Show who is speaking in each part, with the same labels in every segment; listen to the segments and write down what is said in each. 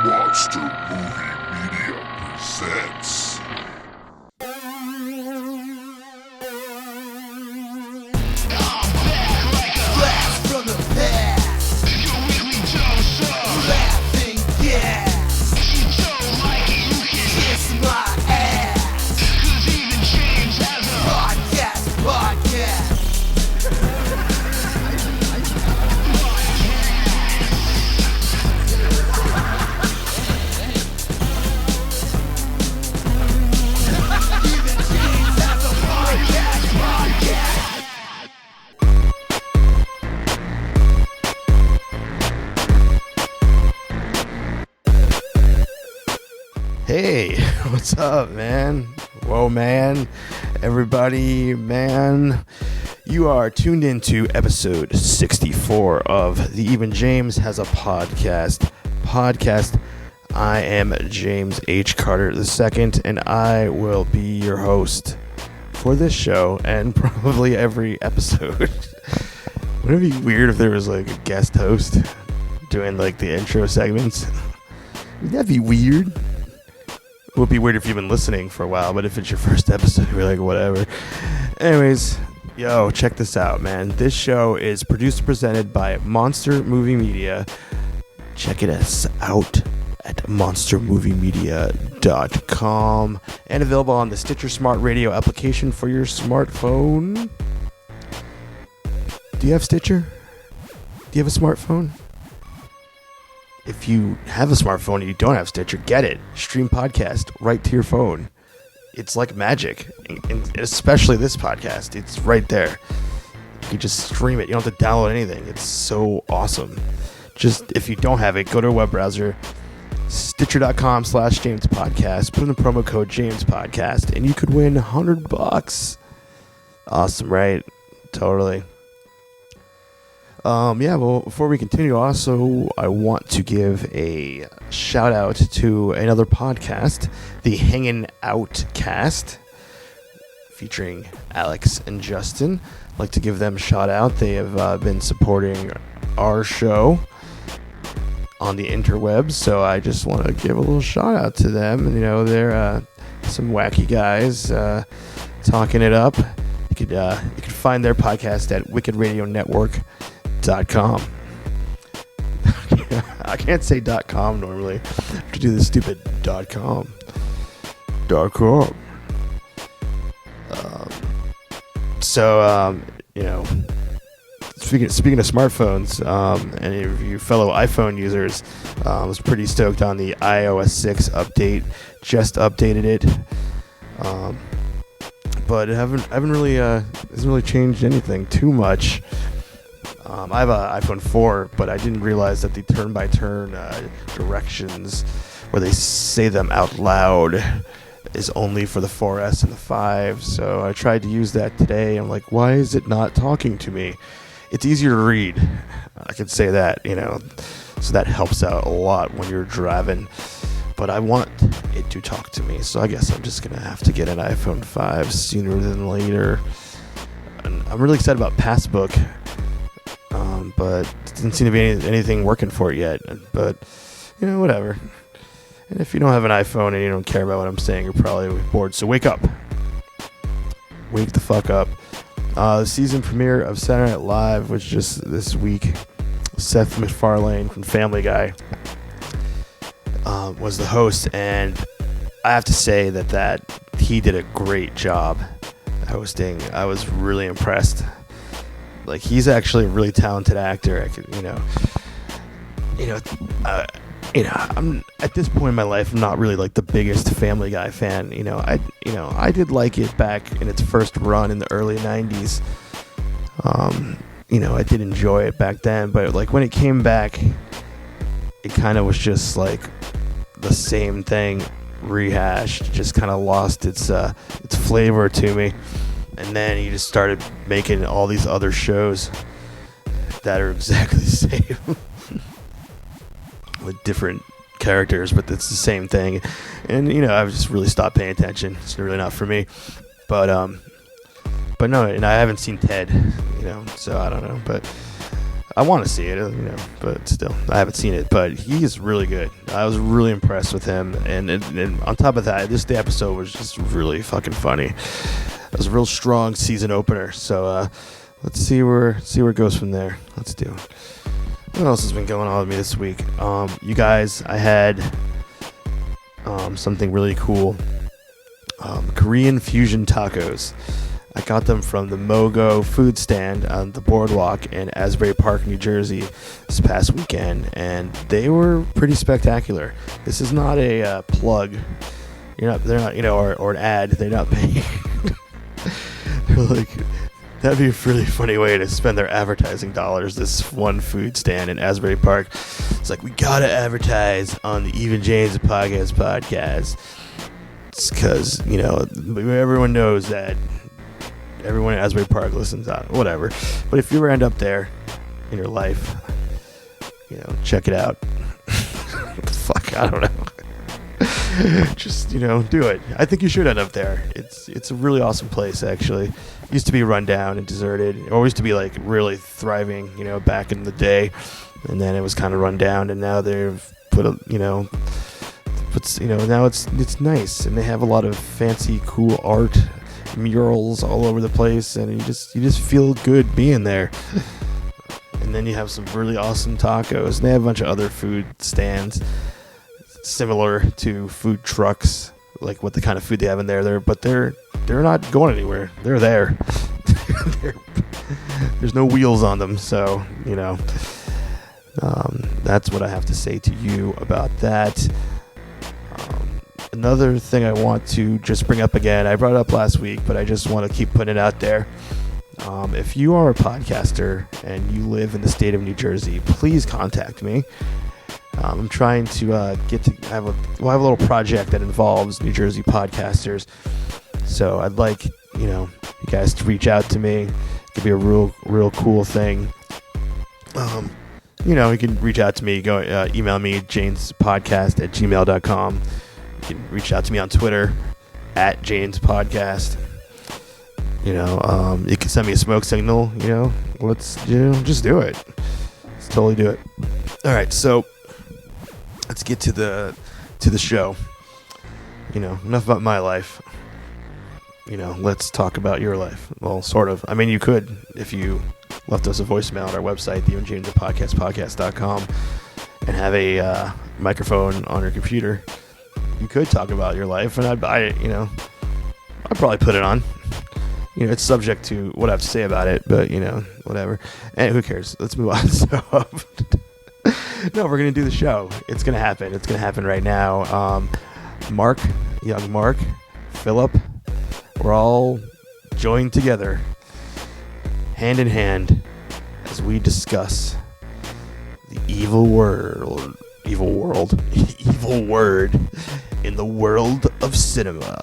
Speaker 1: Monster Movie Media presents.
Speaker 2: Blast from the past.
Speaker 3: Your weekly dose of
Speaker 2: Laughing gas.
Speaker 3: you don't like it, you can
Speaker 2: Kiss my ass.
Speaker 3: cause even James has a
Speaker 2: Podcast. Even James has a podcast.
Speaker 4: Hey, what's up, man? Whoa, man. Everybody, man. You are tuned into episode 64 of the Even James Has a Podcast. I am James H. Carter II, and I will be your host for this show and probably every episode. Wouldn't it be weird if there was like a guest host doing like the intro segments? Would that be weird? It would be weird if you've been listening for a while, but if it's your first episode, you're like, whatever. Anyways, yo, check this out, man. This show is produced and presented by Monster Movie Media. Check it out at monstermoviemedia.com and available on the Stitcher Smart Radio application for your smartphone. Do you have Stitcher? Do you have a smartphone? If you have a smartphone and you don't have Stitcher, get it. Stream podcast right to your phone. It's like magic. And especially this podcast. It's right there. You can just stream it. You don't have to download anything. It's so awesome. Just if you don't have it, go to a web browser, stitcher.com/JamesPodcast. Put in the promo code JamesPodcast and you could win $100. Awesome, right? Totally. Well, before we continue, also, I want to give a shout out to another podcast, the Hanging Out Cast, featuring Alex and Justin. I'd like to give them a shout out. They have been supporting our show on the interwebs, so I just want to give a little shout out to them. You know, they're some wacky guys talking it up. You could find their podcast at wickedradionetwork.com. I can't say .com normally. I have to do this stupid .com. You know, speaking of smartphones, any of you fellow iPhone users, I was pretty stoked on the iOS 6 update. Just updated it. But it hasn't really changed anything too much. I have an iPhone 4, but I didn't realize that the turn-by-turn directions where they say them out loud is only for the 4S and the 5. So I tried to use that today. I'm like, why is it not talking to me? It's easier to read. I could say that, you know. So that helps out a lot when you're driving. But I want it to talk to me. So I guess I'm just going to have to get an iPhone 5 sooner than later. And I'm really excited about Passbook. But it didn't seem to be anything working for it yet. But, you know, whatever. And if you don't have an iPhone and you don't care about what I'm saying, you're probably bored. So wake up. Wake the fuck up. The season premiere of Saturday Night Live was just this week. Seth MacFarlane from Family Guy was the host. And I have to say that he did a great job hosting. I was really impressed. Like, he's actually a really talented actor. I'm at this point in my life, I'm not really like the biggest Family Guy fan. I did like it back in its first run in the early 90s. I did enjoy it back then, but like when it came back, it kind of was just like the same thing rehashed. It just kind of lost its flavor to me. And then he just started making all these other shows that are exactly the same with different characters, but it's the same thing. And I've just really stopped paying attention. It's really not for me. But no, and I haven't seen Ted, so I don't know. But I want to see it, but still, I haven't seen it. But he's really good. I was really impressed with him, and on top of that, the episode was just really fucking funny. It was a real strong season opener. So let's see where it goes from there. Let's do it. What else has been going on with me this week? You guys, I had something really cool. Korean fusion tacos. I got them from the Mogo food stand on the boardwalk in Asbury Park, New Jersey this past weekend, and they were pretty spectacular. This is not a plug. They're not, or an ad. They're not paying. They're like, that'd be a really funny way to spend their advertising dollars. This one food stand in Asbury Park. It's like, we gotta advertise on the Even James podcast. It's because, everyone knows that everyone at Asbury Park listens out, whatever. But if you ever end up there in your life, check it out. Fuck, I don't know. Just, do it. I think you should end up there. It's a really awesome place, actually. It used to be run down and deserted. It always used to be, like, really thriving, back in the day. And then it was kind of run down, and now they've put now it's nice, and they have a lot of fancy, cool art, murals all over the place, and you just feel good being there. And then you have some really awesome tacos, and they have a bunch of other food stands similar to food trucks, like what the kind of food they have in there. But they're not going anywhere. They're there. There's no wheels on them, so that's what I have to say to you about that. Another thing I want to just bring up again, I brought it up last week, but I just want to keep putting it out there. If you are a podcaster and you live in the state of New Jersey, please contact me. I'm trying to have a little project that involves New Jersey podcasters. So I'd like, you guys to reach out to me. It could be a real cool thing. You can reach out to me. Go email me, janespodcast@gmail.com. You can reach out to me on Twitter @JanesPodcast. You can send me a smoke signal. Let's just do it. Let's totally do it. All right, so let's get to the show. Enough about my life. Let's talk about your life. Well, sort of. I mean, you could if you left us a voicemail on our website, thejamespodcast.com, and have a microphone on your computer. You could talk about your life, and I'd probably put it on. It's subject to what I have to say about it, but whatever. And who cares? Let's move on. So, no, we're gonna do the show. It's gonna happen. It's gonna happen right now. Young Mark, Philip, we're all joined together, hand in hand, as we discuss the evil word in the world of cinema.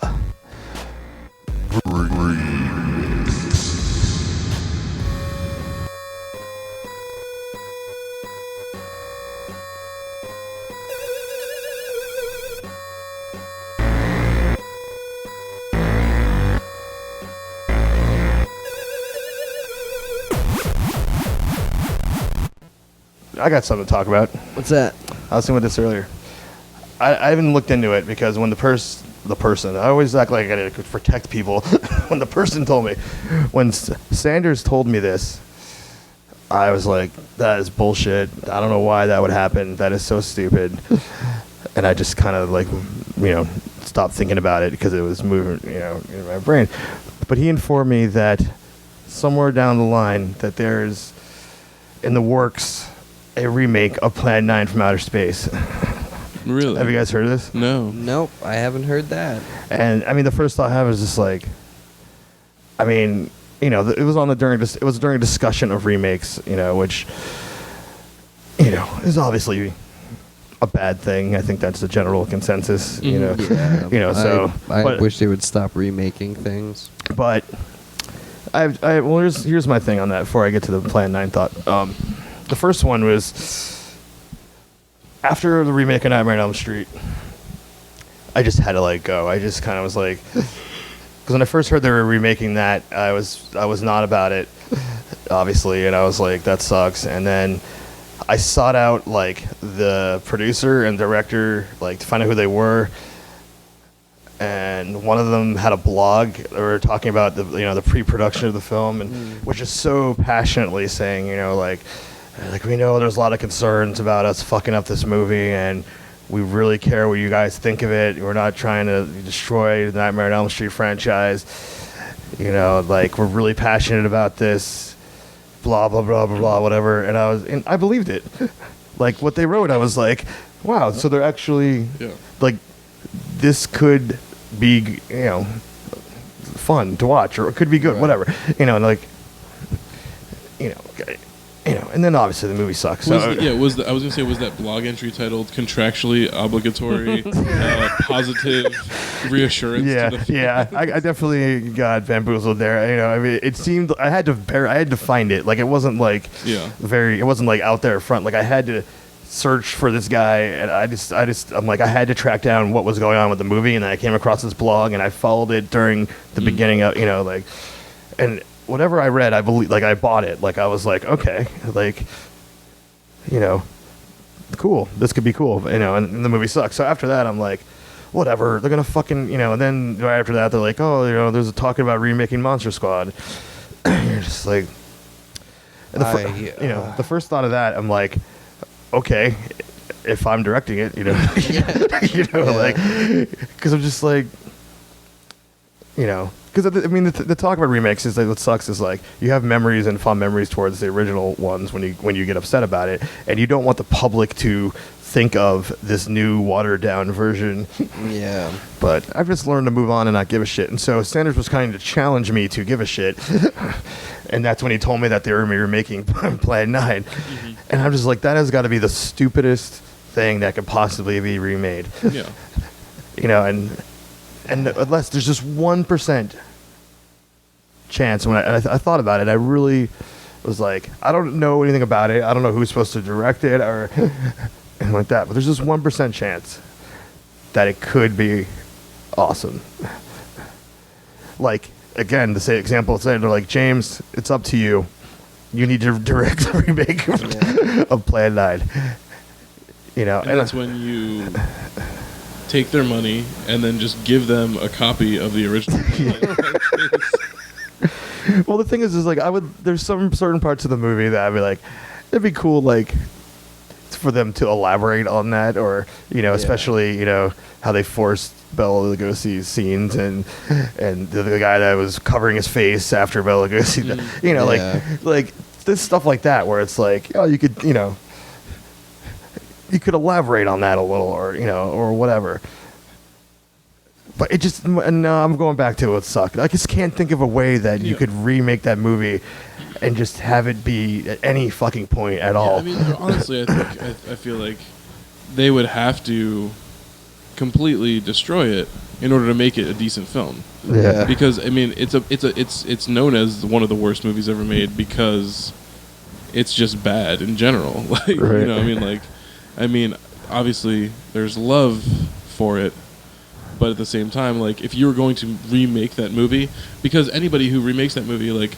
Speaker 4: I got something to talk about.
Speaker 5: What's that?
Speaker 4: I was thinking about this earlier. I haven't looked into it because when the person, I always act like I gotta protect people. When the person told me, when Sanders told me this, I was like, that is bullshit. I don't know why that would happen. That is so stupid. And I just kind of stopped thinking about it because it was moving, in my brain. But he informed me that somewhere down the line that there's in the works a remake of Plan 9 from Outer Space.
Speaker 6: Really?
Speaker 4: Have you guys heard of this?
Speaker 6: No.
Speaker 5: Nope, I haven't heard that.
Speaker 4: And I mean, the first thought I had was just like, I mean, it was during a discussion of remakes, which, is obviously a bad thing. I think that's the general consensus,
Speaker 5: Yeah,
Speaker 4: so.
Speaker 5: I wish they would stop remaking things.
Speaker 4: But here's my thing on that before I get to the Plan 9 thought. The first one was after the remake of Nightmare on Elm Street. I just had to let it go. I just kind of was like, because when I first heard they were remaking that, I was not about it. obviously, and I was like, that sucks. And then I sought out like the producer and director, like to find out who they were. And one of them had a blog. They were talking about the pre-production of the film, and which is so passionately saying, like we know there's a lot of concerns about us fucking up this movie, and we really care what you guys think of it. We're not trying to destroy the Nightmare on Elm Street franchise. Like we're really passionate about this. Blah blah blah blah blah, whatever. And I believed it. Like what they wrote, I was like, wow. So they're actually like, this could be fun to watch, or it could be good, whatever. And like, and then obviously the movie sucks.
Speaker 6: I was gonna say, was that blog entry titled "Contractually Obligatory Positive Reassurance"?
Speaker 4: Yeah,
Speaker 6: to the
Speaker 4: yeah. I definitely got bamboozled there. I mean, it seemed I had to find it. Like it wasn't like it wasn't like out there front. Like I had to search for this guy, and I'm like, I had to track down what was going on with the movie, and then I came across this blog, and I followed it during the beginning of and whatever I read, I believe, like I bought it. Like I was like, okay, like cool, this could be cool, and the movie sucks. So after that, I'm like, whatever, they're gonna fucking and then right after that, they're like, oh, there's a talking about remaking Monster Squad. You're just like, the first thought of that, I'm like, okay, if I'm directing it, like, because I'm just like, because I mean, the talk about remakes is like, what sucks is like, you have memories and fond memories towards the original ones when you get upset about it, and you don't want the public to think of this new watered down version. Yeah. But I've just learned to move on and not give a shit. And so Sanders was kind of to challenge me to give a shit. And that's when he told me that they were remaking Plan 9. Mm-hmm. And I'm just like, that has got to be the stupidest thing that could possibly be remade.
Speaker 6: Yeah.
Speaker 4: And unless there's just 1% chance, when I thought about it, I really was like, I don't know anything about it. I don't know who's supposed to direct it or anything like that. But there's just 1% chance that it could be awesome. Like, again, the same example, they're like, James, it's up to you. You need to direct a remake of Plan 9. And
Speaker 6: that's when you take their money and then just give them a copy of the original.
Speaker 4: Well, the thing is like, there's some certain parts of the movie that I'd be like, it'd be cool, like, for them to elaborate on that, or especially how they forced Bela Lugosi's scenes, and the guy that was covering his face after Bela Lugosi, like this stuff like that, where it's like, oh, you could elaborate on that a little, or whatever. But it just, and I'm going back to what sucked. I just can't think of a way that you could remake that movie and just have it be at any fucking point at all.
Speaker 6: I mean, honestly, I feel like they would have to completely destroy it in order to make it a decent film.
Speaker 4: Yeah.
Speaker 6: Because I mean, it's known as one of the worst movies ever made because it's just bad in general. Like,
Speaker 4: right.
Speaker 6: I mean, obviously there's love for it, but at the same time, like, if you were going to remake that movie, because anybody who remakes that movie, like,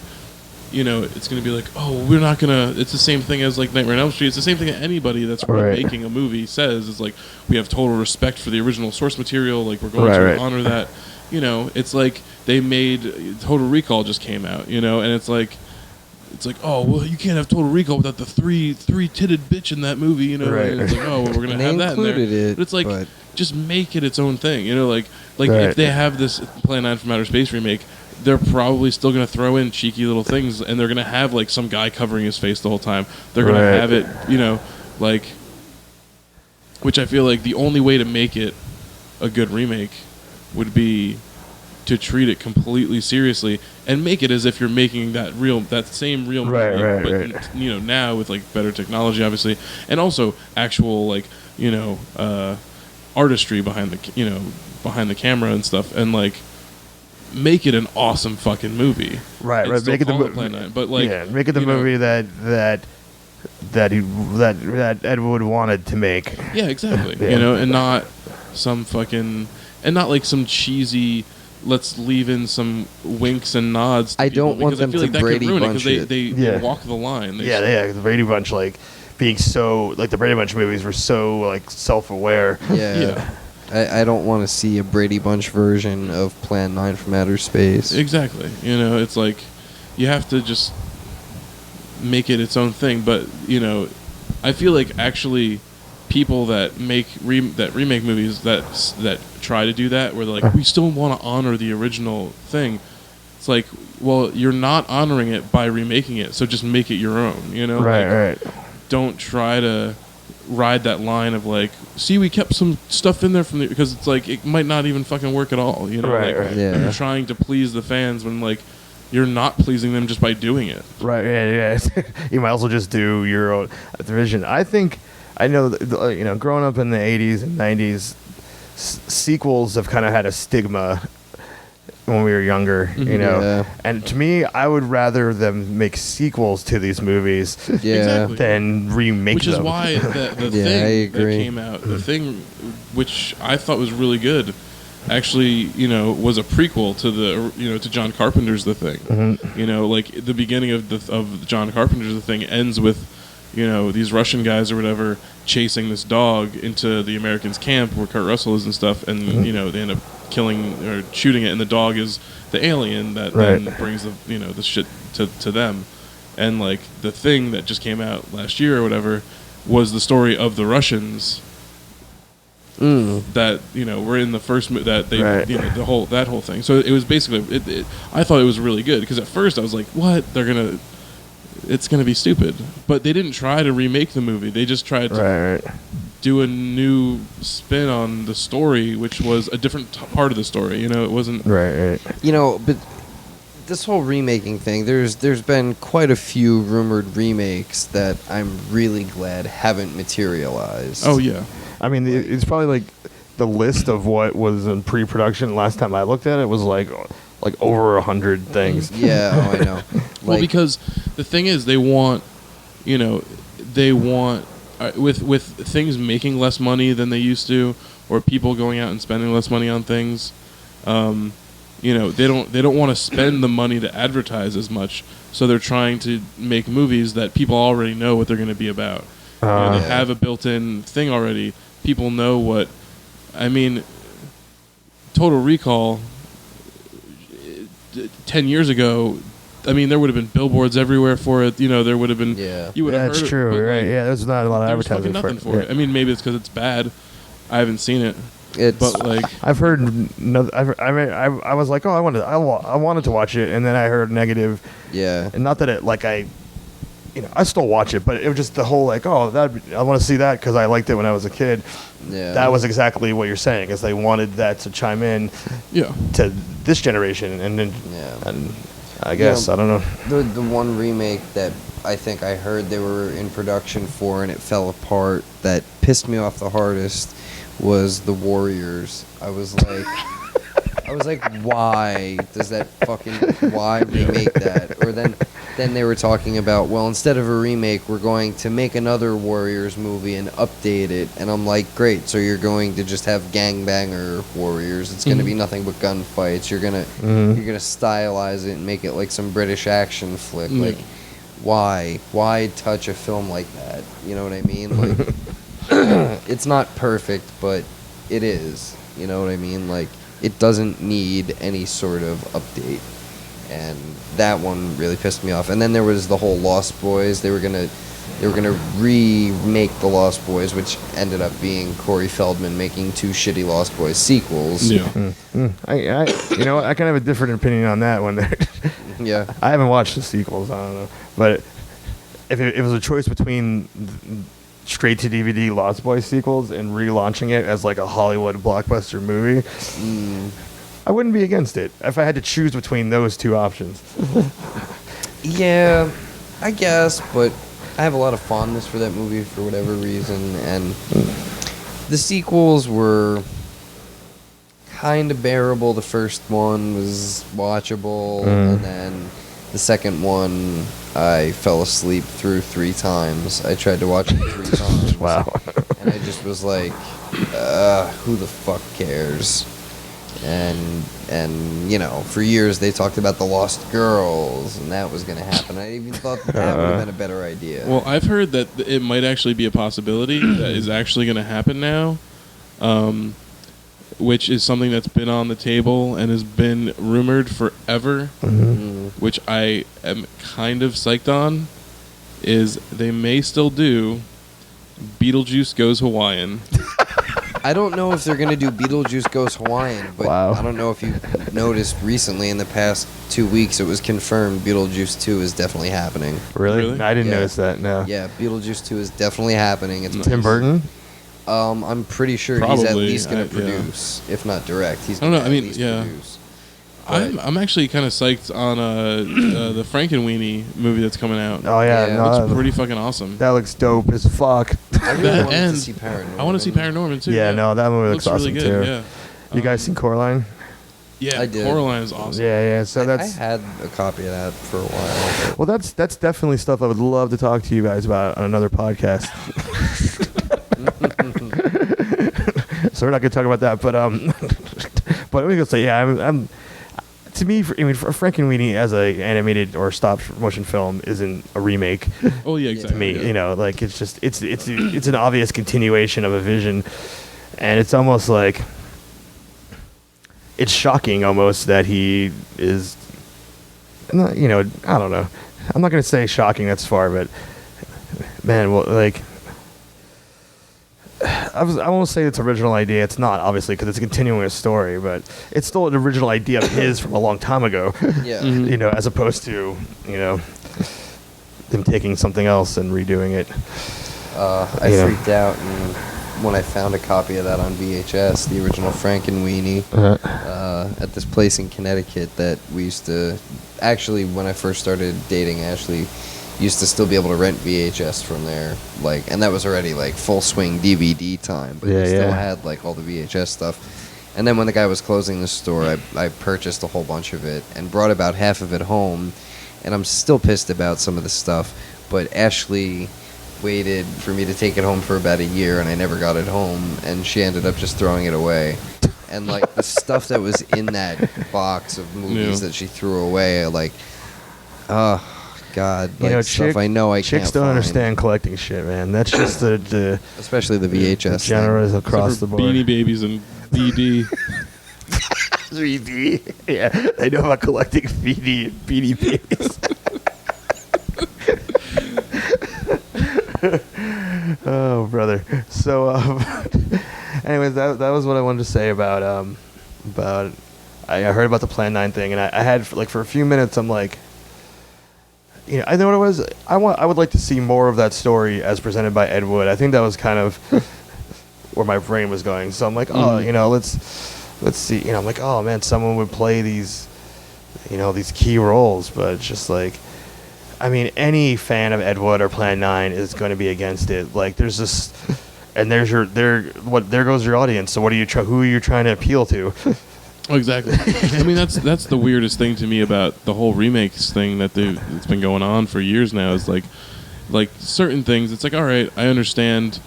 Speaker 6: it's going to be like, oh, we're not going to, it's the same thing as, like, Nightmare on Elm Street. It's the same thing that anybody that's remaking a movie says. It's like, we have total respect for the original source material. Like, we're going to honor that. It's like they made Total Recall just came out, and it's like, oh, well, you can't have Total Recall without the three-titted bitch in that movie,
Speaker 4: Right.
Speaker 6: And it's like, oh, well, we're going to have that in there. But it's like, just make it its own thing, if they have this Plan 9 from Outer Space remake, they're probably still going to throw in cheeky little things, and they're going to have, like, some guy covering his face the whole time. They're going to have it, which I feel like the only way to make it a good remake would be to treat it completely seriously and make it as if you're making that same real movie, but now with, like, better technology, obviously, and also actual, like, artistry behind the camera and stuff, and, like, make it an awesome fucking movie. Right. Make it the movie, but, like,
Speaker 4: make it the movie that Ed Wood wanted to make.
Speaker 6: Yeah, exactly. And not some fucking, and not like some cheesy, let's leave in some winks and nods. To
Speaker 5: I don't
Speaker 6: people,
Speaker 5: want
Speaker 6: because I
Speaker 5: them
Speaker 6: feel
Speaker 5: to
Speaker 6: like that could
Speaker 5: Brady
Speaker 6: ruin it,
Speaker 5: Bunch
Speaker 6: 'cause
Speaker 5: it.
Speaker 6: they
Speaker 4: Yeah.
Speaker 6: walk the line.
Speaker 4: Yeah, the Brady Bunch, like, being so, like, the Brady Bunch movies were so, like, self-aware.
Speaker 5: Yeah. I don't want to see a Brady Bunch version of Plan 9 from Outer Space.
Speaker 6: Exactly. You know, it's like you have to just make it its own thing. But you know, I feel like actually people that remake movies that try to do that, where they're like, we still want to honor the original thing. It's like, well, you're not honoring it by remaking it, so just make it your own. You know,
Speaker 4: Right.
Speaker 6: Don't try to ride that line of like, see, we kept some stuff in there from the, because it's like it might not even fucking work at all. You know,
Speaker 4: Right,
Speaker 6: like,
Speaker 4: right.
Speaker 5: Yeah.
Speaker 6: you're trying to please the fans when like you're not pleasing them just by doing it.
Speaker 4: Right, yeah. You might also just do your own division. I think, I know, you know, growing up in the 80s and 90s, sequels have kind of had a stigma when we were younger, you know.
Speaker 5: Yeah.
Speaker 4: And to me, I would rather them make sequels to these movies
Speaker 5: Yeah.
Speaker 6: Exactly.
Speaker 4: than remake
Speaker 6: Which
Speaker 4: them.
Speaker 6: is why the
Speaker 5: Yeah, I
Speaker 6: thing that
Speaker 5: agree.
Speaker 6: came out, the thing which I thought was really good, actually, you know, was a prequel to to John Carpenter's The Thing. You know, like the beginning of John Carpenter's The Thing ends with, you know, these Russian guys or whatever chasing this dog into the Americans' camp where Kurt Russell is and stuff, and you know they end up killing or shooting it, and the dog is the alien that then brings the shit to them. And like the Thing that just came out last year or whatever was the story of the Russians that were in the first that they
Speaker 4: Right.
Speaker 6: the whole thing. So it was basically I thought it was really good, because at first I was like, what, it's gonna be stupid, but they didn't try to remake the movie. They just tried to
Speaker 4: Right.
Speaker 6: do a new spin on the story, which was a different part of the story. You know, it wasn't.
Speaker 4: Right.
Speaker 5: You know, but this whole remaking thing, there's been quite a few rumored remakes that I'm really glad haven't materialized.
Speaker 6: Oh yeah,
Speaker 4: I mean, it's probably like the list of what was in pre-production. Last time I looked at it was like over 100 things.
Speaker 5: Yeah, oh, I know.
Speaker 6: well, because the thing is, they want with things making less money than they used to, or people going out and spending less money on things. They don't want to spend the money to advertise as much, so they're trying to make movies that people already know what they're going to be about. They have a built-in thing already. People know what. I mean, Total Recall. 10 years ago, I mean, there would have been billboards everywhere for it. You know, there would have been.
Speaker 5: Yeah.
Speaker 6: You would have
Speaker 4: That's
Speaker 6: heard
Speaker 4: true.
Speaker 6: It, but,
Speaker 4: Right?
Speaker 6: like,
Speaker 4: Yeah, there's not a lot of
Speaker 6: there was fucking
Speaker 4: advertising
Speaker 6: nothing
Speaker 4: for
Speaker 6: for it. I mean, maybe it's because it's bad. I haven't seen it,
Speaker 5: It's
Speaker 6: but like,
Speaker 4: I've heard. I was like, oh, I wanted to watch it, and then I heard negative.
Speaker 5: yeah.
Speaker 4: And not that it like I still watch it, but it was just the whole like, oh, I want to see that because I liked it when I was a kid.
Speaker 5: Yeah.
Speaker 4: That was exactly what you're saying, is they wanted that to chime in
Speaker 6: yeah,
Speaker 4: to this generation, and then
Speaker 5: Yeah.
Speaker 4: and I guess
Speaker 5: Yeah.
Speaker 4: I don't know.
Speaker 5: The one remake that I think I heard they were in production for and it fell apart that pissed me off the hardest was The Warriors. I was like, why does that why remake that? Or then they were talking about, well, instead of a remake, we're going to make another Warriors movie and update it. And I'm like, great, so you're going to just have gangbanger Warriors. It's going to be nothing but gunfights. You're gonna stylize it and make it like some British action flick.
Speaker 6: Yeah.
Speaker 5: Like, why touch a film like that? You know what I mean? Like, it's not perfect, but it is. You know what I mean? Like, it doesn't need any sort of update. And that one really pissed me off. And then there was the whole Lost Boys. They were gonna remake the Lost Boys, which ended up being Corey Feldman making 2 shitty Lost Boys sequels.
Speaker 6: yeah.
Speaker 4: I I kind of have a different opinion on that one.
Speaker 5: Yeah.
Speaker 4: I haven't watched the sequels. I don't know, but if it was a choice between straight to DVD Lost Boys sequels and relaunching it as like a Hollywood blockbuster movie, I wouldn't be against it if I had to choose between those two options.
Speaker 5: Yeah, I guess, but I have a lot of fondness for that movie for whatever reason, and the sequels were kind of bearable. The first one was watchable, and then the second one I fell asleep through 3 times. I tried to watch it 3 times.
Speaker 4: Wow.
Speaker 5: And I just was like, who the fuck cares? And you know, for years they talked about the Lost Girls, and that was going to happen. I even thought that would have been a better idea.
Speaker 6: Well, I've heard that it might actually be a possibility that is actually going to happen now, which is something that's been on the table and has been rumored forever, which I am kind of psyched on, is they may still do Beetlejuice Goes Hawaiian.
Speaker 5: I don't know if they're going to do Beetlejuice Goes Hawaiian, but
Speaker 4: Wow.
Speaker 5: I don't know if you've noticed recently in the past 2 weeks, it was confirmed Beetlejuice 2 is definitely happening.
Speaker 4: Really? I didn't
Speaker 5: Yeah.
Speaker 4: notice that. No.
Speaker 5: Yeah, Beetlejuice 2 is definitely happening. It's
Speaker 4: Tim Burton.
Speaker 5: I'm pretty sure he's at
Speaker 6: Probably,
Speaker 5: least going to
Speaker 6: yeah.
Speaker 5: produce, if not direct. He's
Speaker 6: I don't
Speaker 5: going
Speaker 6: know,
Speaker 5: to
Speaker 6: I
Speaker 5: at
Speaker 6: mean,
Speaker 5: least
Speaker 6: yeah.
Speaker 5: produce.
Speaker 6: I'm actually kind of psyched on the Frankenweenie movie that's coming out.
Speaker 4: Oh yeah,
Speaker 5: Yeah.
Speaker 4: no,
Speaker 6: Looks pretty fucking awesome.
Speaker 4: that looks dope as fuck.
Speaker 5: I really
Speaker 6: That
Speaker 5: wanted to
Speaker 6: and
Speaker 5: see Paranorman.
Speaker 6: I want to see Paranorman too.
Speaker 4: Yeah, no, that movie looks awesome
Speaker 6: really
Speaker 4: too.
Speaker 6: good. Yeah.
Speaker 4: You guys seen Coraline?
Speaker 6: Yeah,
Speaker 5: I did.
Speaker 6: Coraline is awesome.
Speaker 4: Yeah. So
Speaker 5: I
Speaker 4: that's
Speaker 5: had a copy of that for a while.
Speaker 4: well, that's definitely stuff I would love to talk to you guys about on another podcast. So we're not gonna talk about that, but but I'm gonna say, yeah, I'm to me, for Frankenweenie as a animated or stop motion film isn't a remake
Speaker 6: Oh yeah,
Speaker 4: to
Speaker 6: exactly.
Speaker 4: me.
Speaker 6: yeah.
Speaker 4: You know, like it's just it's an obvious continuation of a vision, and it's almost like it's shocking almost that he is. You know, I don't know. I'm not gonna say shocking. That's far, but man, well, like. I won't say it's original idea. It's not, obviously, because it's continuing a story, but it's still an original idea of his from a long time ago.
Speaker 5: Yeah.
Speaker 6: Mhm.
Speaker 4: You know, as opposed to, you know, them taking something else and redoing it.
Speaker 5: I
Speaker 4: Yeah.
Speaker 5: freaked out when I found a copy of that on VHS, the original Frankenweenie, at this place in Connecticut that we used to. Actually, when I first started dating Ashley, used to still be able to rent VHS from there, like, and that was already like full swing DVD time, but
Speaker 4: Yeah,
Speaker 5: we still
Speaker 4: yeah.
Speaker 5: had like all the VHS stuff. And then when the guy was closing the store, I purchased a whole bunch of it and brought about half of it home, and I'm still pissed about some of the stuff. But Ashley waited for me to take it home for about a year, and I never got it home, and she ended up just throwing it away. And like the stuff that was in that box of movies
Speaker 6: Yeah.
Speaker 5: that she threw away, like, God,
Speaker 4: You
Speaker 5: like
Speaker 4: know,
Speaker 5: stuff I know I
Speaker 4: chicks
Speaker 5: can't
Speaker 4: don't
Speaker 5: find.
Speaker 4: understand collecting shit, man. That's just the
Speaker 5: Especially the VHS. thing.
Speaker 4: generous
Speaker 6: Except
Speaker 4: across
Speaker 6: for
Speaker 4: the board.
Speaker 6: Beanie Babies and BD.
Speaker 4: 3D. Yeah, they know about collecting Beanie Babies. Oh, brother. So, anyways, that was what I wanted to say about I heard about the Plan 9 thing, and I had for a few minutes. I'm like, you know, I know what it was. I would like to see more of that story as presented by Ed Wood. I think that was kind of where my brain was going. So I'm like, oh, you know, let's see. You know, I'm like, oh man, someone would play these, you know, these key roles, but it's just like, I mean, any fan of Ed Wood or Plan 9 is going to be against it. Like, there's this, and there goes your audience. So what are you who are you trying to appeal to?
Speaker 6: Oh, exactly. I mean, that's the weirdest thing to me about the whole remakes thing it's been going on for years now. Is like certain things. It's like, all right, I understand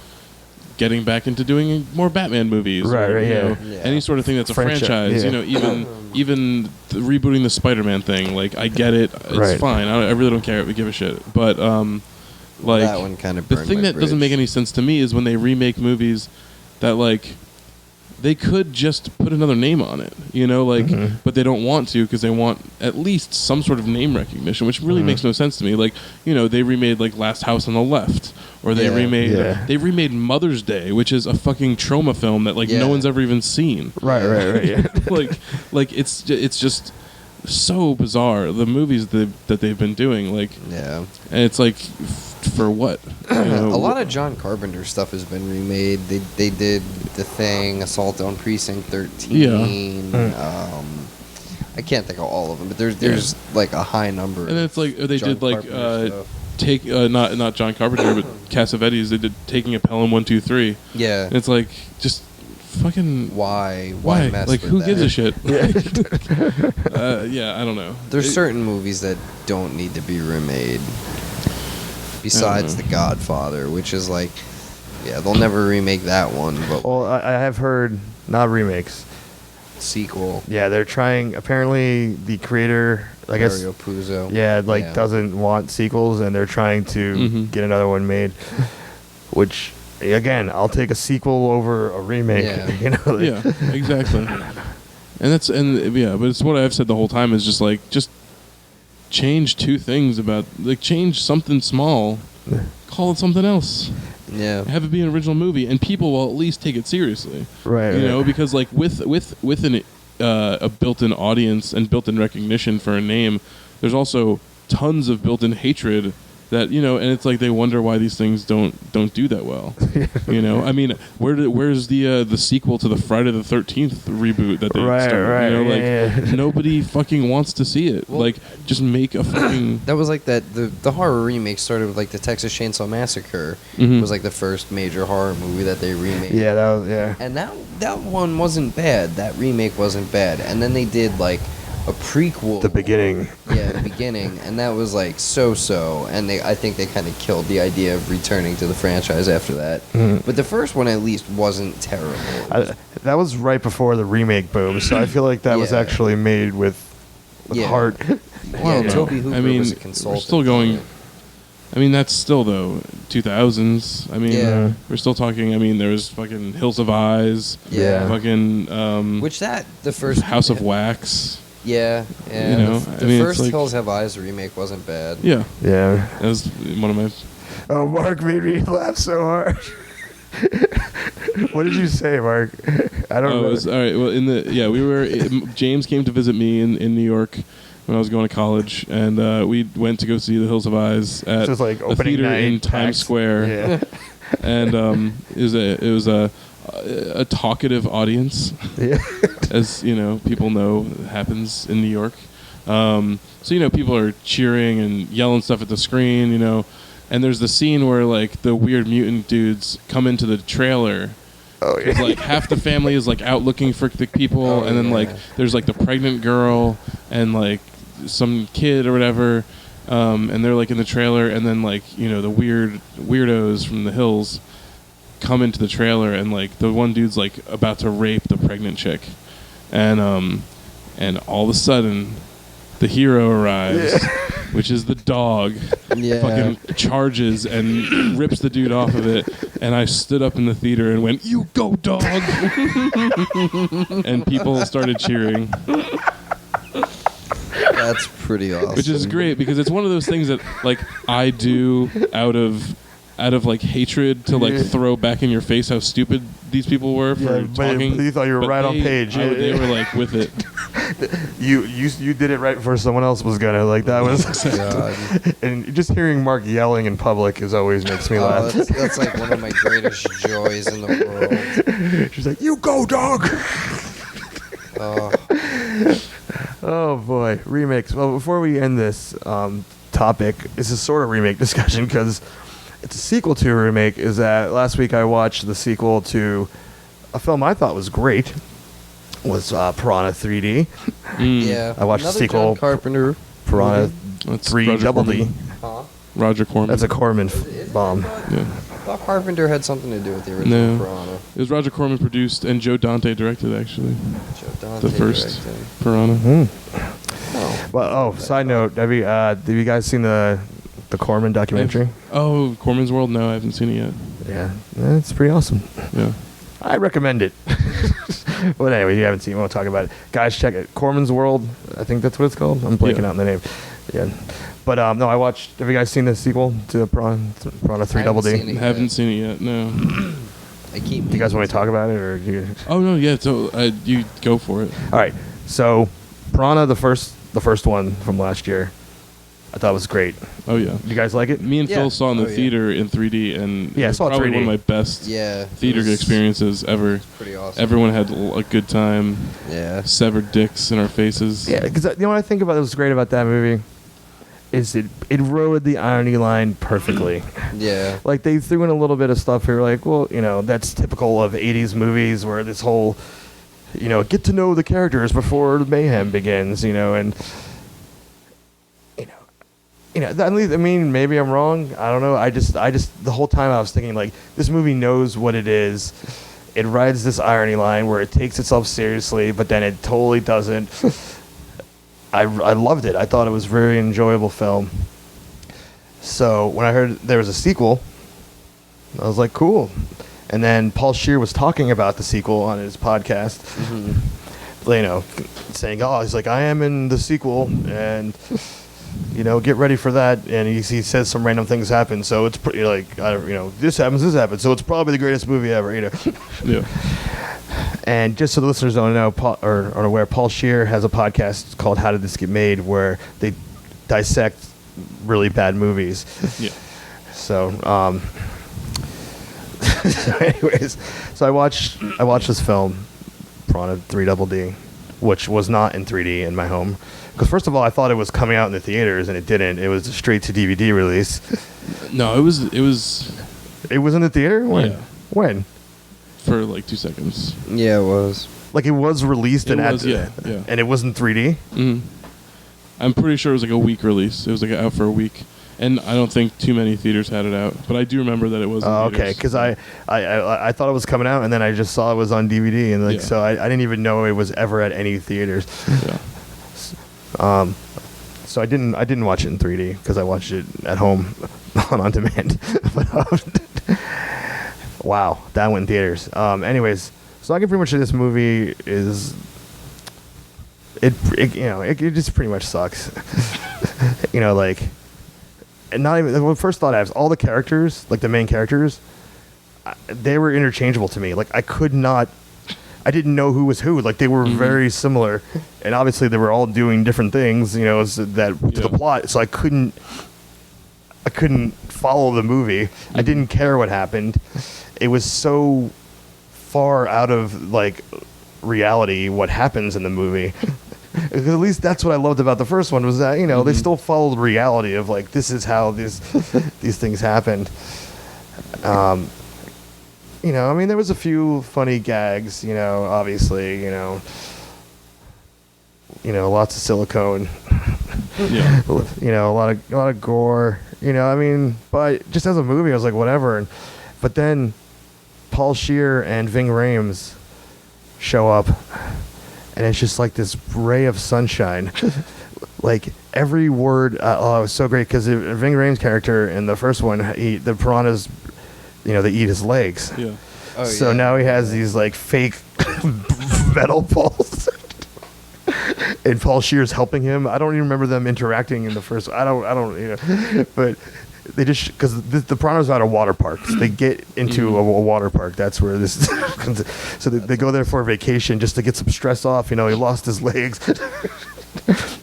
Speaker 6: getting back into doing more Batman movies,
Speaker 4: Right,
Speaker 6: or,
Speaker 4: right,
Speaker 6: you
Speaker 4: yeah.
Speaker 6: know, any sort of thing that's a
Speaker 4: Franchise,
Speaker 6: franchise.
Speaker 4: yeah.
Speaker 6: You know, even rebooting the Spider-Man thing. Like, I get it. It's
Speaker 4: Right.
Speaker 6: fine. I really don't care. We give a shit. But like
Speaker 5: That one kind of
Speaker 6: the
Speaker 5: burned
Speaker 6: thing
Speaker 5: my
Speaker 6: that doesn't make
Speaker 5: bridge.
Speaker 6: any sense to me is when they remake movies that like. They could just put another name on it, you know, like, but they don't want to because they want at least some sort of name recognition, which really makes no sense to me. Like, you know, they remade like Last House on the Left, or they
Speaker 5: Yeah.
Speaker 6: remade Mother's Day, which is a fucking trauma film that like
Speaker 5: Yeah.
Speaker 6: no one's ever even seen.
Speaker 4: Right. Yeah.
Speaker 6: like it's just so bizarre the movies that they've been doing, like,
Speaker 5: Yeah.
Speaker 6: and it's like for what? You know,
Speaker 5: A lot of John Carpenter stuff has been remade. They did The Thing, Assault on Precinct 13. I can't think of all of them, but there's like a high number.
Speaker 6: and then it's like they
Speaker 5: John
Speaker 6: did like
Speaker 5: Carpenter stuff.
Speaker 6: take not John Carpenter but Cassavetes. They did Taking a Pelham 1 2 3.
Speaker 5: Yeah.
Speaker 6: And it's like just fucking
Speaker 5: Why mess
Speaker 6: like
Speaker 5: with
Speaker 6: who
Speaker 5: that?
Speaker 6: gives a shit? Yeah, I don't know.
Speaker 5: There's certain movies that don't need to be remade. Besides The Godfather, which is like, yeah, they'll never remake that one. But
Speaker 4: Well, I have heard, not remakes,
Speaker 5: sequel.
Speaker 4: Yeah, they're trying. Apparently, the creator, I guess,
Speaker 5: Mario Puzo.
Speaker 4: yeah, like
Speaker 5: Yeah.
Speaker 4: doesn't want sequels, and they're trying to
Speaker 6: Mhm.
Speaker 4: get another one made. Which, again, I'll take a sequel over a remake.
Speaker 5: Yeah.
Speaker 4: You know, like-
Speaker 6: Yeah, exactly. But it's what I've said the whole time is just change two things about change something small, call it something else,
Speaker 5: Yeah.
Speaker 6: have it be an original movie, and people will at least take it seriously.
Speaker 4: right.
Speaker 6: You
Speaker 4: right.
Speaker 6: know, because like with a built-in audience and built-in recognition for a name, there's also tons of built-in hatred that, you know, and it's like they wonder why these things don't do that well. You know, I mean, where's the sequel to the Friday the 13th reboot that they
Speaker 4: Right,
Speaker 6: started?
Speaker 4: right,
Speaker 6: You know, like
Speaker 4: yeah.
Speaker 6: nobody fucking wants to see it.
Speaker 5: Well-
Speaker 6: Like, just make a fucking.
Speaker 5: That was like that. The horror remake started with like the Texas Chainsaw Massacre.
Speaker 6: Mhm.
Speaker 5: Was like the first major horror movie that they remade.
Speaker 4: Yeah, that was, yeah.
Speaker 5: And that one wasn't bad. That remake wasn't bad. And then they did like a prequel.
Speaker 4: The beginning.
Speaker 5: Yeah, the beginning, and that was like so. And I think they kind of killed the idea of returning to the franchise after that.
Speaker 4: Mhm.
Speaker 5: But the first one at least wasn't terrible.
Speaker 4: That was right before the remake boom, so I feel like that was
Speaker 5: Yeah.
Speaker 4: actually made with
Speaker 5: Yeah.
Speaker 4: heart.
Speaker 5: Yeah, Toby Hooper
Speaker 6: I mean,
Speaker 5: was a
Speaker 6: we're
Speaker 5: consultant.
Speaker 6: still going. I mean, that's still though 2000s. I mean,
Speaker 5: Yeah.
Speaker 6: we're still talking. I mean, there's fucking Hills of Eyes.
Speaker 5: Yeah.
Speaker 6: Fucking
Speaker 5: Which the first
Speaker 6: House of Wax.
Speaker 5: Yeah, yeah.
Speaker 6: You know,
Speaker 5: the
Speaker 6: I mean, it's
Speaker 5: first
Speaker 6: like-
Speaker 5: Hills Have Eyes remake wasn't bad.
Speaker 6: Yeah,
Speaker 4: Yeah.
Speaker 6: that was one of my.
Speaker 4: Oh, Mark made me laugh so hard. What did you say, Mark? I don't
Speaker 6: Oh,
Speaker 4: know.
Speaker 6: it was, all right. Well, we were. James came to visit me in New York when I was going to college, and we went to go see The Hills of Eyes at
Speaker 4: This was like
Speaker 6: a
Speaker 4: opening
Speaker 6: theater
Speaker 4: night,
Speaker 6: in
Speaker 4: packed.
Speaker 6: Times Square,
Speaker 4: Yeah.
Speaker 6: and it was a talkative audience,
Speaker 4: Yeah.
Speaker 6: as you know, people know happens in New York. So you know, people are cheering and yelling stuff at the screen, you know, and there's the scene where like the weird mutant dudes come into the trailer.
Speaker 4: Oh, yeah.
Speaker 6: Like half the family is like out looking for the people,
Speaker 5: Oh,
Speaker 6: and then
Speaker 5: yeah.
Speaker 6: like there's like the pregnant girl and like some kid or whatever, and they're like in the trailer, and then like, you know, the weirdos from the hills come into the trailer, and like the one dude's like about to rape the pregnant chick, and all of a sudden the hero arrives, which is the dog.
Speaker 5: Yeah.
Speaker 6: Fucking charges and rips the dude off of it, and I stood up in the theater and went, "You go, dog!" And people started cheering,
Speaker 5: That's pretty awesome.
Speaker 6: which is great because it's one of those things that like I do out of like hatred to like
Speaker 4: Yeah.
Speaker 6: throw back in your face how stupid these people were for
Speaker 4: Yeah, but
Speaker 6: talking.
Speaker 4: you thought you were
Speaker 6: But
Speaker 4: right on page.
Speaker 6: They were like with it.
Speaker 4: You did it right before someone else was gonna. Like that was.
Speaker 5: God.
Speaker 4: And just hearing Mark yelling in public always makes me
Speaker 5: Oh,
Speaker 4: laugh.
Speaker 5: that's like one of my greatest joys in the world.
Speaker 4: She's like, "You go, dog."
Speaker 5: Oh,
Speaker 4: Oh boy, remakes. Well, before we end this topic, this is sort of remake discussion because it's a sequel to a remake. Is that last week I watched the sequel to a film I thought was great. Was Piranha 3D.
Speaker 5: yeah.
Speaker 4: I watched the
Speaker 5: Another
Speaker 4: sequel,
Speaker 5: John Carpenter.
Speaker 4: Piranha
Speaker 6: That's
Speaker 4: 3
Speaker 6: Roger
Speaker 4: Double
Speaker 6: Corman.
Speaker 4: D.
Speaker 5: Huh?
Speaker 6: Roger Corman.
Speaker 4: That's a Corman bomb.
Speaker 6: Yeah.
Speaker 5: I thought Carpenter had something to do with the original
Speaker 6: No.
Speaker 5: Piranha.
Speaker 6: It was Roger Corman produced and Joe Dante directed actually.
Speaker 5: Joe Dante
Speaker 6: The first
Speaker 5: directed.
Speaker 6: Piranha.
Speaker 5: Oh.
Speaker 4: Well, side note, have you guys seen the Corman documentary?
Speaker 6: Oh, Corman's World? No, I haven't seen it yet.
Speaker 4: Yeah, it's pretty awesome.
Speaker 6: Yeah.
Speaker 4: I recommend it. But anyway, you haven't seen it, we won't talk about it. Guys, check it. Corman's World, I think that's what it's called. I'm blanking
Speaker 6: Yeah.
Speaker 4: out on the name. Yeah. But no, I watched, have you guys seen the sequel to Piranha 3
Speaker 5: I
Speaker 4: Double
Speaker 5: haven't
Speaker 4: D?
Speaker 5: seen it.
Speaker 6: Haven't seen it yet. No.
Speaker 5: I keep.
Speaker 4: Do you guys want me to talk about it? Or do you...
Speaker 6: Oh no, yeah. So you go for it.
Speaker 4: All right. So, Piranha, the first one from last year, I thought was great.
Speaker 6: Oh yeah.
Speaker 4: You guys like it?
Speaker 6: Me and
Speaker 5: Yeah.
Speaker 6: Phil saw in the
Speaker 5: Oh, yeah.
Speaker 6: theater in 3D, and
Speaker 4: Yeah, I
Speaker 6: it was
Speaker 4: saw it
Speaker 6: probably
Speaker 4: 3D.
Speaker 6: one of my best
Speaker 5: Yeah.
Speaker 6: theater
Speaker 5: it was
Speaker 6: experiences ever.
Speaker 5: Pretty awesome.
Speaker 6: Everyone had a good time.
Speaker 5: Yeah.
Speaker 6: Severed dicks in our faces.
Speaker 4: Yeah, because you know what I think about was great about that movie is it rode the irony line perfectly.
Speaker 5: Yeah.
Speaker 4: Like they threw in a little bit of stuff here, like, well, you know, that's typical of '80s movies where this whole, you know, get to know the characters before the mayhem begins, you know, and I mean, maybe I'm wrong. I don't know. I just the whole time I was thinking like this movie knows what it is. it rides this irony line where it takes itself seriously, but then it totally doesn't. I loved it. I thought it was a very enjoyable film. So when I heard there was a sequel, I was like, cool. And then Paul Scheer was talking about the sequel on his podcast, you know, saying, oh, he's like, I am in the sequel, and, you know, get ready for that. And he says some random things happen, so it's pretty, like, you know, this happens, so it's probably the greatest movie ever, you know.
Speaker 6: Yeah.
Speaker 4: And just so the listeners don't know, or are aware, Paul Scheer has a podcast called How Did This Get Made, where they dissect really bad movies.
Speaker 6: Yeah.
Speaker 4: So, anyways, so I watched this film, Piranha 3DD, which was not in 3D in my home. Because first of all, I thought it was coming out in the theaters, and it didn't. It was a straight to DVD release.
Speaker 6: No, it was.
Speaker 4: It was in the theater? When?
Speaker 6: Yeah.
Speaker 4: When?
Speaker 6: For like 2 seconds.
Speaker 5: Yeah, it was.
Speaker 4: Like it was released
Speaker 6: It
Speaker 4: and
Speaker 6: was, yeah.
Speaker 4: and it was in 3D?
Speaker 6: Mm-hmm. I'm pretty sure it was like a week release. It was like out for a week. And I don't think too many theaters had it out, but I do remember that it was.
Speaker 4: Oh, okay, because I thought it was coming out, and then I just saw it was on DVD, and like so I didn't even know it was ever at any theaters.
Speaker 6: Yeah.
Speaker 4: So I didn't watch it in 3D because I watched it at home on demand. But, wow, that went in theaters. Anyways, so I can pretty much say this movie is it just pretty much sucks. You know, like. And not even the first thought I have, all the characters, like the main characters, they were interchangeable to me. Like I didn't know who was who. Like they were very similar, and obviously they were all doing different things, you know, to the plot. So I couldn't follow the movie. I didn't care what happened. It was so far out of like reality what happens in the movie. At least that's what I loved about the first one was that, you know, they still followed the reality of like this is how these things happened. You know, I mean, there was a few funny gags, you know, obviously, you know, lots of silicone.
Speaker 6: Yeah.
Speaker 4: You know, a lot of gore. You know, I mean, but just as a movie, I was like, whatever. But then Paul Scheer and Ving Rhames show up. And it's just like this ray of sunshine. Like every word, it was so great because Ving Rhames' character in the first one, the piranhas, you know, they eat his legs.
Speaker 6: Yeah.
Speaker 5: Oh,
Speaker 4: So now he has these like fake metal balls. And Paul Scheer's helping him. I don't even remember them interacting in the first. I don't, you know, but. They just because the piranhas are at a water park. So they get into a water park. That's where this. So they go there for a vacation just to get some stress off. You know, he lost his legs,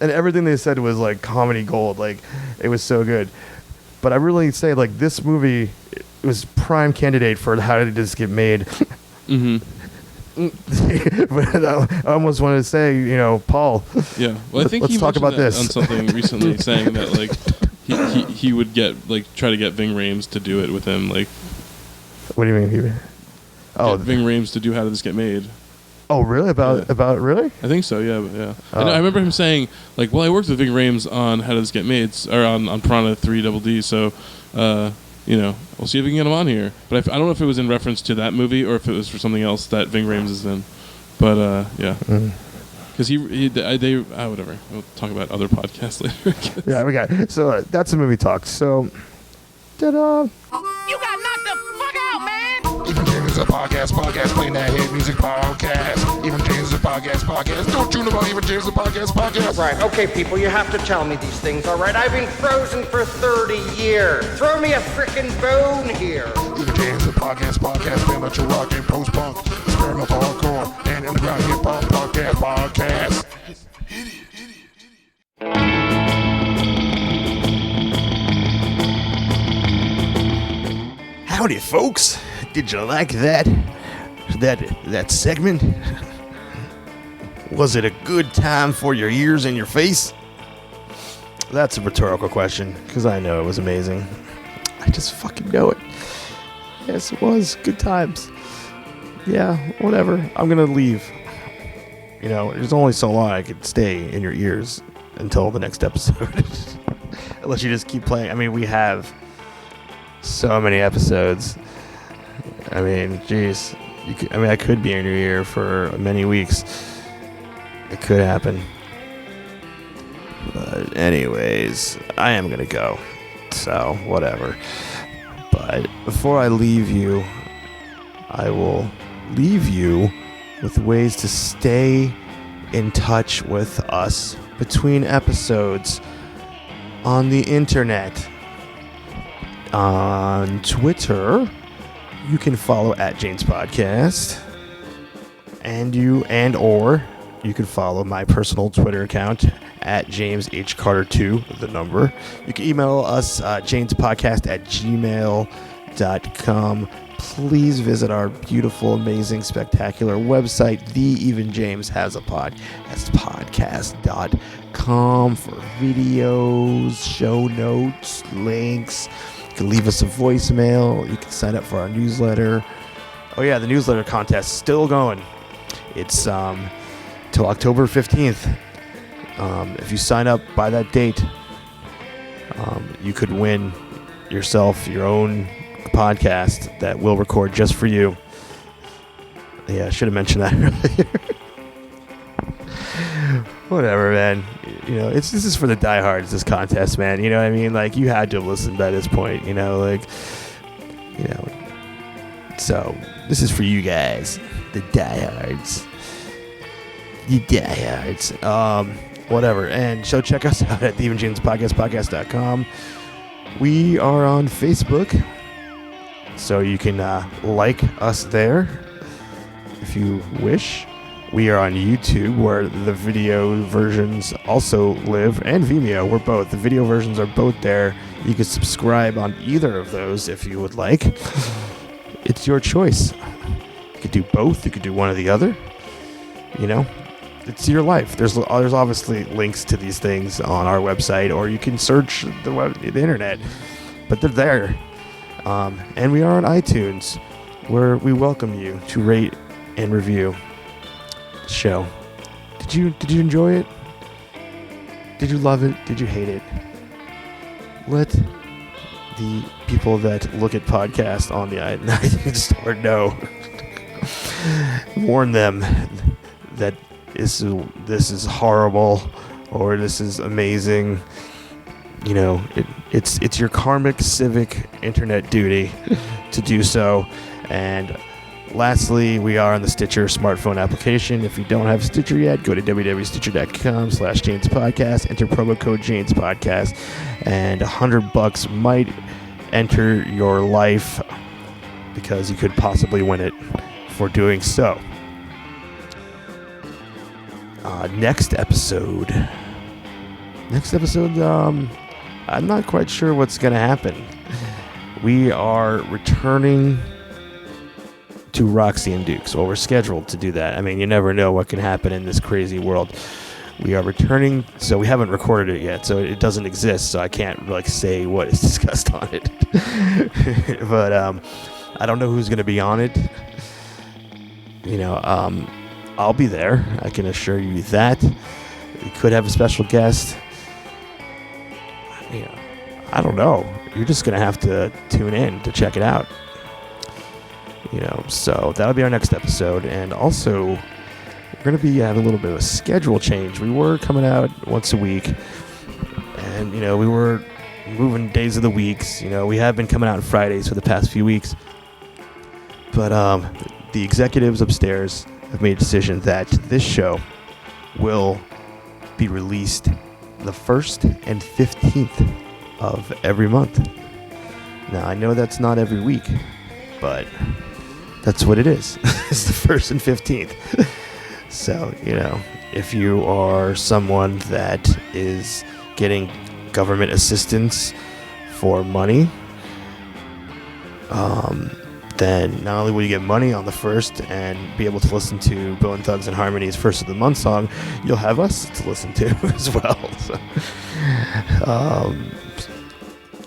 Speaker 4: and everything they said was like comedy gold. Like it was so good. But I really say like this movie was prime candidate for How Did This Get Made. But I almost wanted to say, you know, Paul.
Speaker 6: Yeah. Well, I think
Speaker 4: let's
Speaker 6: he
Speaker 4: talk about
Speaker 6: mentioned that
Speaker 4: this
Speaker 6: on something recently, saying that like. He would try to get Ving Rhames to do it with him, like.
Speaker 4: What do you mean?
Speaker 6: Get Ving Rhames to do How Did This Get Made?
Speaker 4: Oh, really? About really?
Speaker 6: I think so. Yeah. And I remember him saying like, "Well, I worked with Ving Rhames on How Did This Get Made, or on Piranha 3DD, so you know, we'll see if we can get him on here." But I don't know if it was in reference to that movie or if it was for something else that Ving Rhames is in. But yeah. Because whatever. We'll talk about other podcasts later.
Speaker 4: Yeah, we got. So that's the movie talk. So, ta-da!
Speaker 2: You got knocked the fuck out, man!
Speaker 1: Even James is a podcast, playing that hit music podcast. Even James is a podcast. Don't you know about Even James is a podcast?
Speaker 7: Right, okay, people, you have to tell me these things, all right? I've been frozen for 30 years. Throw me a frickin' bone here.
Speaker 1: Even James is a podcast, band that you rock and post-punk, experimental hardcore, and underground hip-hop podcast.
Speaker 4: Howdy, folks. Did you like that segment? Was it a good time for your ears and your face? That's a rhetorical question, because I know it was amazing. I just fucking know it. Yes, it was. Good times. Yeah, whatever. I'm gonna leave. You know, there's only so long I could stay in your ears until the next episode. Unless you just keep playing. I mean, we have so many episodes. I mean, geez. I could be in your ear for many weeks. It could happen. But anyways, I am gonna go. So whatever. But before I leave you, I will leave you with ways to stay in touch with us between episodes on the internet. On Twitter, you can follow at Jane's Podcast, and you can follow my personal Twitter account at James H. Carter 2, the number. You can email us janespodcast@gmail.com. Please visit our beautiful, amazing, spectacular website, The Even James Has a Podcast, podcast.com, for videos, show notes, links. You can leave us a voicemail. You can sign up for our newsletter. Oh yeah, the newsletter contest is still going. It's till October 15th. If you sign up by that date, you could win yourself your own podcast that we'll record just for you. Yeah, I should have mentioned that earlier. Whatever, man. You know, this is for the diehards, this contest, man. You know what I mean? Like, you had to have listened by this point, you know, like, you know. So, this is for you guys, the diehards. You diehards. Whatever. And so check us out at the Even James Podcast, podcast.com. We are on Facebook, so you can like us there if you wish. We are on YouTube, where the video versions also live, and Vimeo. We're both. The video versions are both there. You can subscribe on either of those if you would like. It's your choice. You could do both. You could do one or the other. You know, it's your life. There's obviously links to these things on our website, or you can search the internet. But they're there. And we are on iTunes, where we welcome you to rate and review the show. Did you enjoy it? Did you love it? Did you hate it? Let the people that look at podcasts on the iTunes store know. Warn them that this is horrible, or this is amazing. You know, it's your karmic civic internet duty to do so. And lastly, we are on the Stitcher smartphone application. If you don't have Stitcher yet, go to www.stitcher.com/JanesPodcast, enter promo code JanesPodcast, and $100 might enter your life, because you could possibly win it for doing so. Next episode, I'm not quite sure what's going to happen. We are returning to Roxy and Dukes. Well, we're scheduled to do that. I mean, you never know what can happen in this crazy world. We are returning, so we haven't recorded it yet, so it doesnn't exist, so I can't say what is discussed on it. But I don't know who's going to be on it. You know, I'll be there. I can assure you that. We could have a special guest. You know, I don't know. You're just going to have to tune in to check it out. You know, so that'll be our next episode. And also, we're going to be having a little bit of a schedule change. We were coming out once a week, and, you know, we were moving days of the weeks. You know, we have been coming out on Fridays for the past few weeks. But the executives upstairs have made a decision that this show will be released the 1st and 15th of every month. Now, I know that's not every week, but that's what it is. It's the 1st and 15th. So, you know, if you are someone that is getting government assistance for money, then not only will you get money on the 1st and be able to listen to Bone Thugs and Harmony's First of the Month song, you'll have us to listen to as well.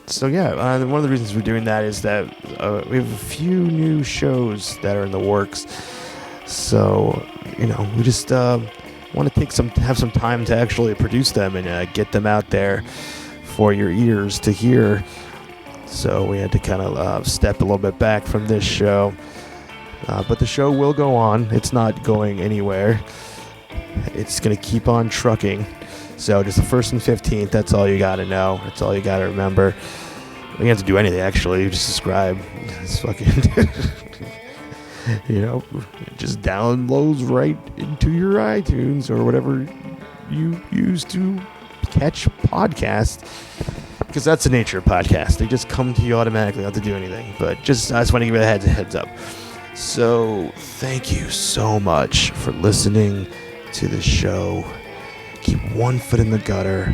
Speaker 4: So yeah, one of the reasons we're doing that is that we have a few new shows that are in the works. So, you know, we just want to have some time to actually produce them and get them out there for your ears to hear. So we had to kind of step a little bit back from this show. But the show will go on. It's not going anywhere. It's going to keep on trucking. So just the 1st and 15th, that's all you got to know. That's all you got to remember. You don't have to do anything, actually. You just subscribe. It's fucking... it just downloads right into your iTunes or whatever you use to catch podcasts. Because that's the nature of podcasts. They just come to you automatically. You don't have to do anything. But I just want to give you a heads up. So, thank you so much for listening to the show. Keep one foot in the gutter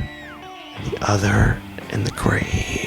Speaker 4: and the other in the grave.